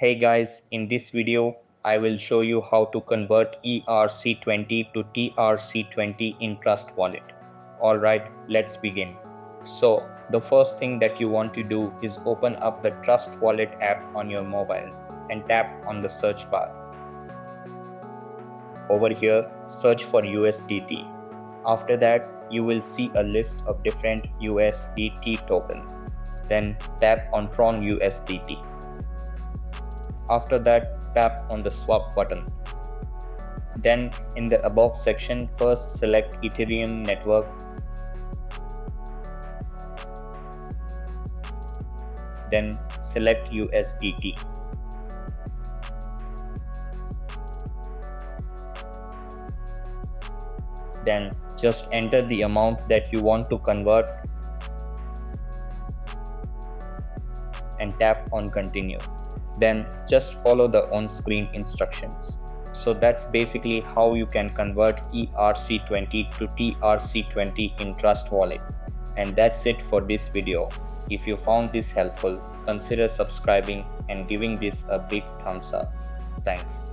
Hey guys, in this video, I will show you how to convert ERC20 to TRC20 in Trust Wallet. Alright, let's begin. So, the first thing that you want to do is open up the Trust Wallet app on your mobile and tap on the search bar. Over here, search for USDT. After that, you will see a list of different USDT tokens. Then tap on Tron USDT. After that, tap on the swap button. Then in the above section, first select Ethereum network. Then select USDT. Then just enter the amount that you want to convert and tap on continue. Then just follow the on-screen instructions. So that's basically how you can convert ERC20 to TRC20 in Trust Wallet. And that's it for this video. If you found this helpful, consider subscribing and giving this a big thumbs up. Thanks.